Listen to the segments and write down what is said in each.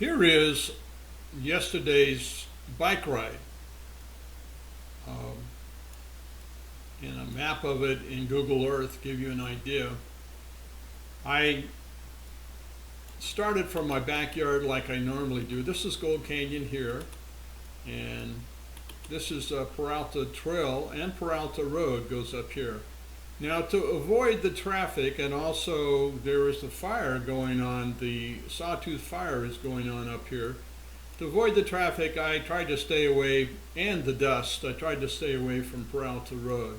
Here is yesterday's bike ride, um, and a map of it in Google Earth give you an idea. I started from my backyard like I normally do. This is Gold Canyon here, and this is Peralta Trail, and Peralta Road goes up here. Now, to avoid the traffic, and also there is a fire going on, the Sawtooth fire is going on up here. To avoid the traffic, I tried to stay away, and the dust, I tried to stay away from Peralta Road.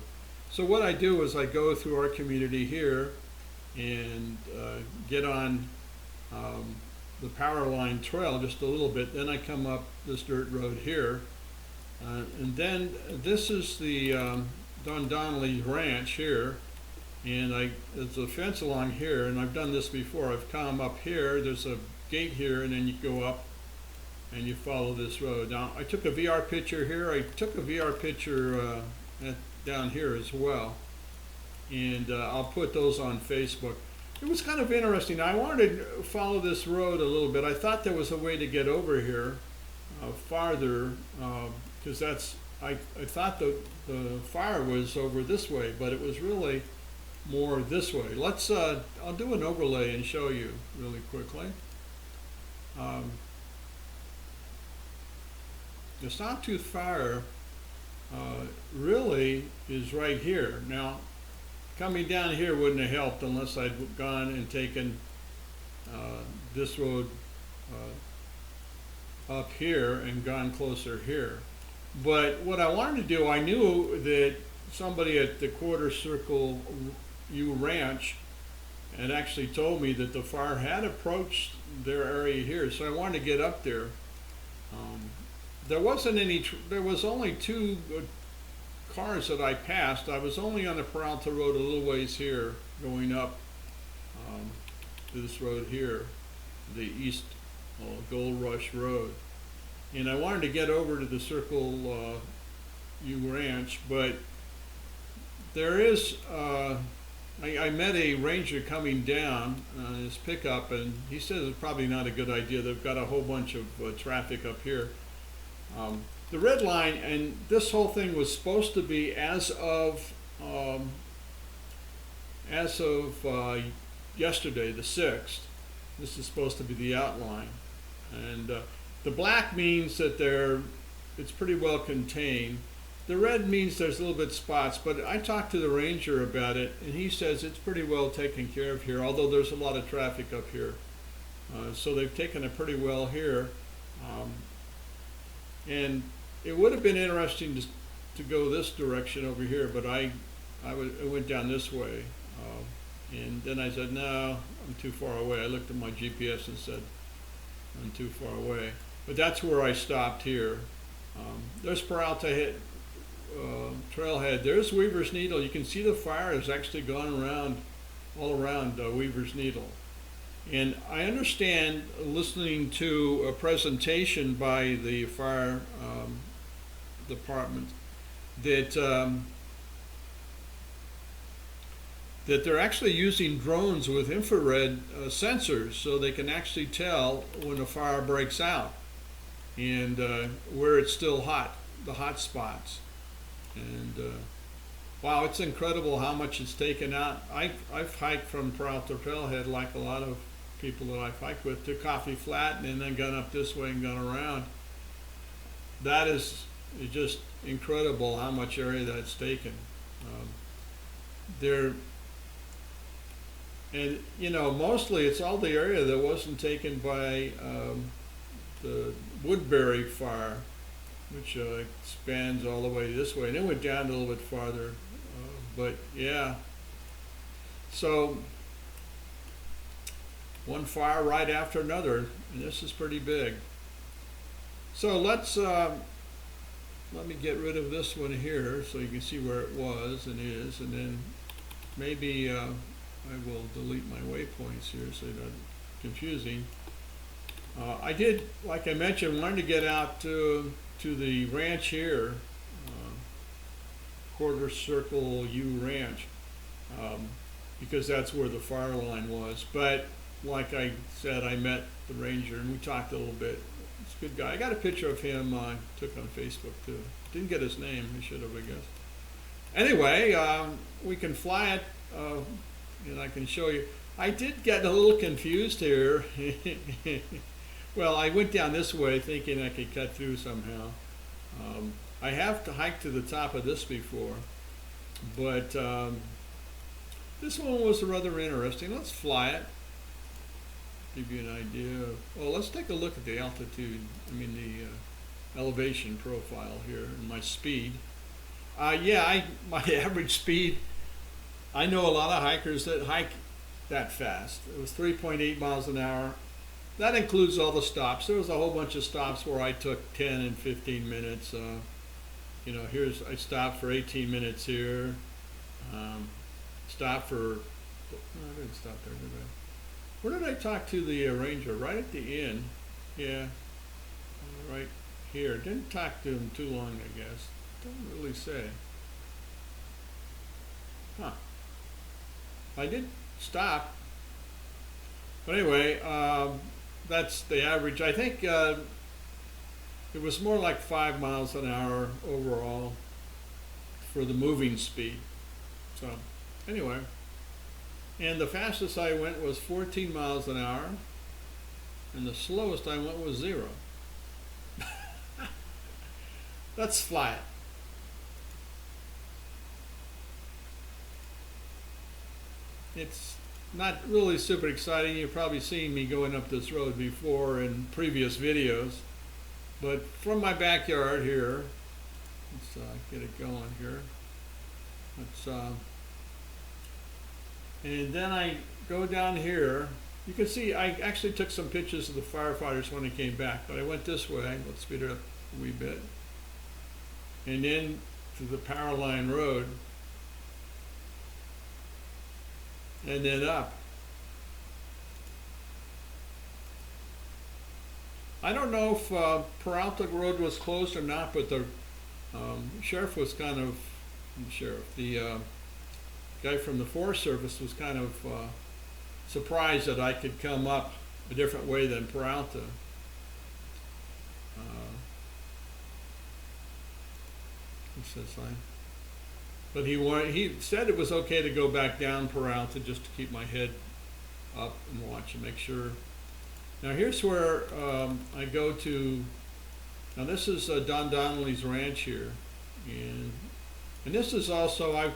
So what I do is I go through our community here and get on the power line trail just a little bit. Then I come up this dirt road here. And then this is the Don Donnelly's ranch here, and there's a fence along here, and I've done this before. I've come up here, there's a gate here, and then you go up and you follow this road. Now, I took a VR picture here. I took a VR picture down here as well, and I'll put those on Facebook. It was kind of interesting. I wanted to follow this road a little bit. I thought there was a way to get over here farther, because I thought the fire was over this way, but it was really more this way. I'll do an overlay and show you really quickly. The Sawtooth fire really is right here. Now, coming down here wouldn't have helped unless I'd gone and taken this road up here and gone closer here. But what I wanted to do, I knew that somebody at the Quarter Circle U Ranch had actually told me that the fire had approached their area here, so I wanted to get up there. There wasn't any, there was only two cars that I passed. I was only on the Peralta Road a little ways here, going up this road here, the East Gold Rush Road. And I wanted to get over to the Circle U Ranch, but there is, I met a ranger coming down on his pickup, and he says it's probably not a good idea. They've got a whole bunch of traffic up here. The red line, and this whole thing was supposed to be as of yesterday, the 6th. This is supposed to be the outline, and the black means that it's pretty well contained. The red means there's a little bit spots, but I talked to the ranger about it, and he says it's pretty well taken care of here, although there's a lot of traffic up here. So they've taken it pretty well here. And it would have been interesting to go this direction over here, but I went down this way. And then I said, no, I'm too far away. I looked at my GPS and said, I'm too far away. But that's where I stopped here. There's Peralta Trailhead. There's Weaver's Needle. You can see the fire has actually gone around, all around Weaver's Needle. And I understand, listening to a presentation by the fire department, that they're actually using drones with infrared sensors, so they can actually tell when a fire breaks out and where it's still hot, the hot spots. And wow, it's incredible how much it's taken out. I've hiked from Peralta Trailhead, like a lot of people that I've hiked with, to Coffee Flat, and then gone up this way and gone around. That is just incredible how much area that's taken. And you know, mostly it's all the area that wasn't taken by the Woodbury fire, which spans all the way this way, and it went down a little bit farther. But yeah, so one fire right after another, and this is pretty big. So let me get rid of this one here so you can see where it was and is, and then maybe I will delete my waypoints here so they're not confusing. I did, like I mentioned, wanted to get out to the ranch here, Quarter Circle U Ranch, because that's where the fire line was. But like I said, I met the ranger and we talked a little bit. He's a good guy. I got a picture of him, took on Facebook too. Didn't get his name, I should have, I guess. Anyway, we can fly it, and I can show you. I did get a little confused here. Well, I went down this way thinking I could cut through somehow. I have to hike to the top of this before, but this one was rather interesting. Let's fly it. Give you an idea of, well, let's take a look at the altitude, the elevation profile here and my speed. Yeah, my average speed, I know a lot of hikers that hike that fast. It was 3.8 miles an hour. That includes all the stops. There was a whole bunch of stops where I took 10 and 15 minutes. I stopped for 18 minutes here. Stopped for, no, I didn't stop there, did I? Where did I talk to the ranger? Right at the end. Yeah, right here. Didn't talk to him too long, I guess. Don't really say. Huh. I did stop. But anyway, that's the average. I think it was more like 5 miles an hour overall for the moving speed. So anyway, and the fastest I went was 14 miles an hour, and the slowest I went was 0. Let's fly it. It's not really super exciting. You've probably seen me going up this road before in previous videos, but from my backyard here, let's get it going here. And then I go down here. You can see I actually took some pictures of the firefighters when I came back, but I went this way. Let's speed it up a wee bit. And then to the power line road, and then up. I don't know if Peralta Road was closed or not, but the sheriff was kind of, the guy from the Forest Service was kind of surprised that I could come up a different way than Peralta. But he said it was okay to go back down Peralta just to keep my head up and watch and make sure. Now here's where I go to. Now this is Don Donnelly's ranch here, and this is also, I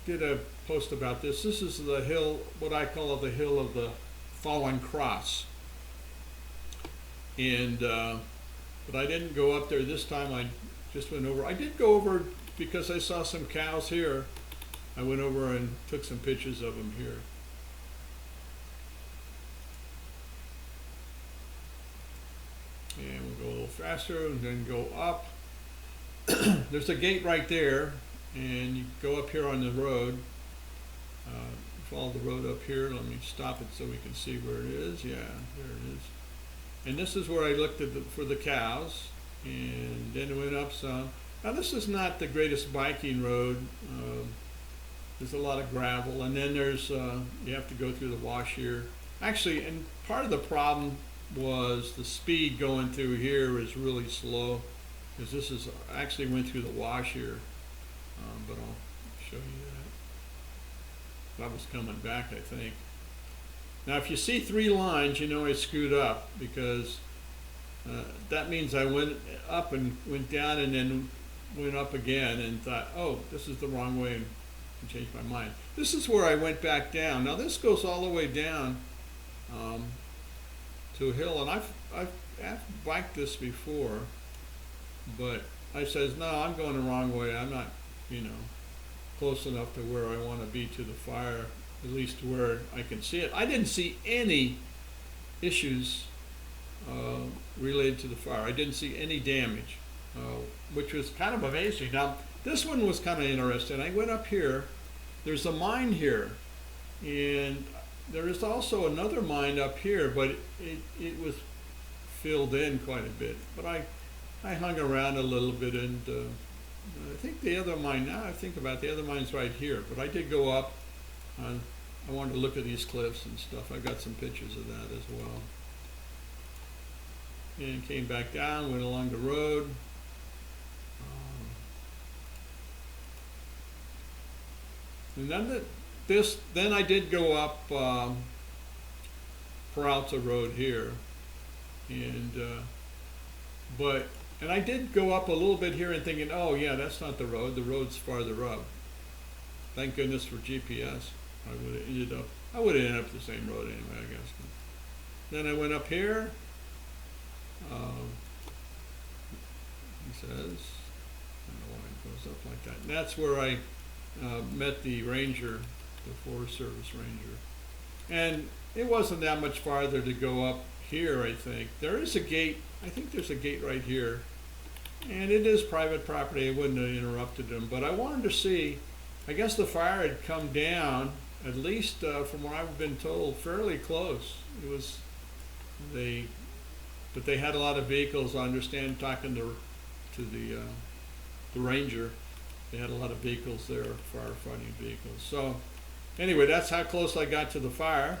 did a post about this. This is the hill, what I call the hill of the fallen cross. And but I didn't go up there this time. I just went over. I did go over because I saw some cows here. I went over and took some pictures of them here. And we'll go a little faster and then go up. There's a gate right there, and you go up here on the road. Follow the road up here. Let me stop it so we can see where it is. Yeah, there it is. And this is where I looked at for the cows, and then it went up some. Now this is not the greatest biking road. There's a lot of gravel, and then there's you have to go through the wash here. Actually, and part of the problem was the speed going through here is really slow, because this is actually went through the wash here. But I'll show you that. I was coming back, I think. Now if you see 3 lines, you know I screwed up, because that means I went up and went down and then went up again and thought, oh, this is the wrong way, and changed my mind. This is where I went back down. Now this goes all the way down to a hill, and I've biked this before, but I says, no, I'm going the wrong way. I'm not, close enough to where I want to be to the fire, at least to where I can see it. I didn't see any issues related to the fire. I didn't see any damage, which was kind of amazing. Now, this one was kind of interesting. I went up here. There's a mine here, and there is also another mine up here, but it was filled in quite a bit. But I hung around a little bit, and I think the other mine, now I think about it, the other mine's right here. But I did go up on I wanted to look at these cliffs and stuff. I got some pictures of that as well. And came back down, went along the road. And then I did go up Peralta Road here, and and I did go up a little bit here and thinking, oh yeah, that's not the road. The road's farther up. Thank goodness for GPS. I would have ended up the same road anyway, I guess. Then I went up here. He says, I don't know why it goes up like that. And that's where I met the ranger, the Forest Service ranger. And it wasn't that much farther to go up here, I think. There is a gate, I think there's a gate right here. And it is private property, I wouldn't have interrupted them. But I wanted to see, I guess the fire had come down, at least from what I've been told, fairly close. It was, but they had a lot of vehicles, I understand, talking to the ranger. They had a lot of vehicles there, firefighting vehicles. So anyway, that's how close I got to the fire.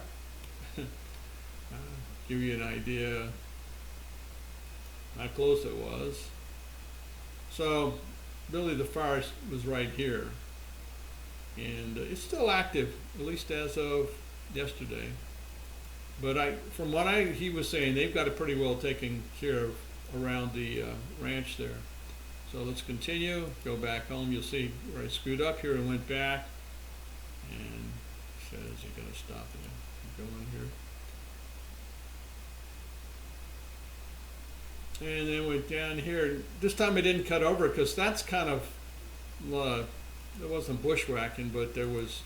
Give you an idea how close it was. So really the fire was right here. And it's still active, at least as of yesterday. But from what he was saying, they've got it pretty well taken care of around the ranch there. So let's continue, go back home. You'll see where I screwed up here and went back. And it says you're going to stop it. Keep going here. And then went down here. This time I didn't cut over because that's kind of, there wasn't bushwhacking, but there was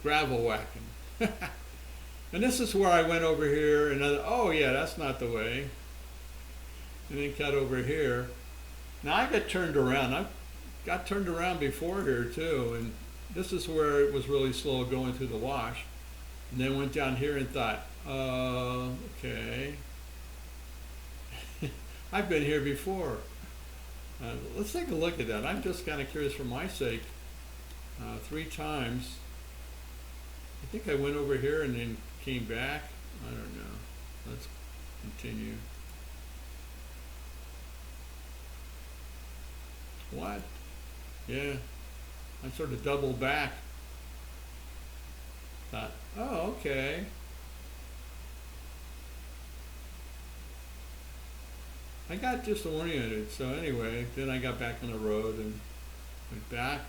gravel whacking. And this is where I went over here and oh yeah, that's not the way. And then cut over here. Now I got turned around. I got turned around before here too, and this is where it was really slow going through the wash. And then went down here and thought, okay. I've been here before. Let's take a look at that. I'm just kind of curious for my sake. 3 times. I think I went over here and then came back. I don't know. Let's continue. What? Yeah. I sort of doubled back. Thought, oh, okay. I got disoriented. So anyway, then I got back on the road and went back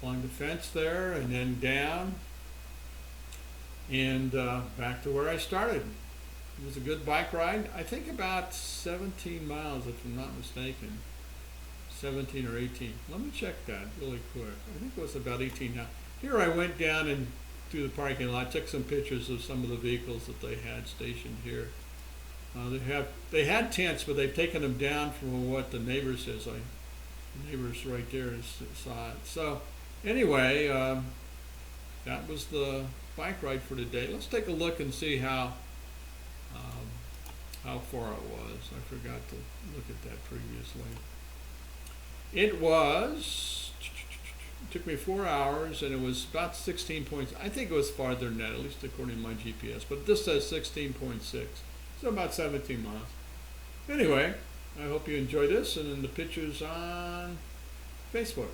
along the fence there and then down and back to where I started. It was a good bike ride. I think about 17 miles, if I'm not mistaken. 17 or 18. Let me check that really quick. I think it was about 18 now. Here I went down and through the parking lot, took some pictures of some of the vehicles that they had stationed here. They had tents, but they've taken them down from what the neighbor says. The neighbors right there saw it. So anyway, that was the bike ride for today. Let's take a look and see how far it was. I forgot to look at that previously. It took me 4 hours, and it was about 16 points. I think it was farther than that, at least according to my GPS. But this says 16.6. So about 17 miles. Anyway, I hope you enjoyed this, and then the pictures on Facebook.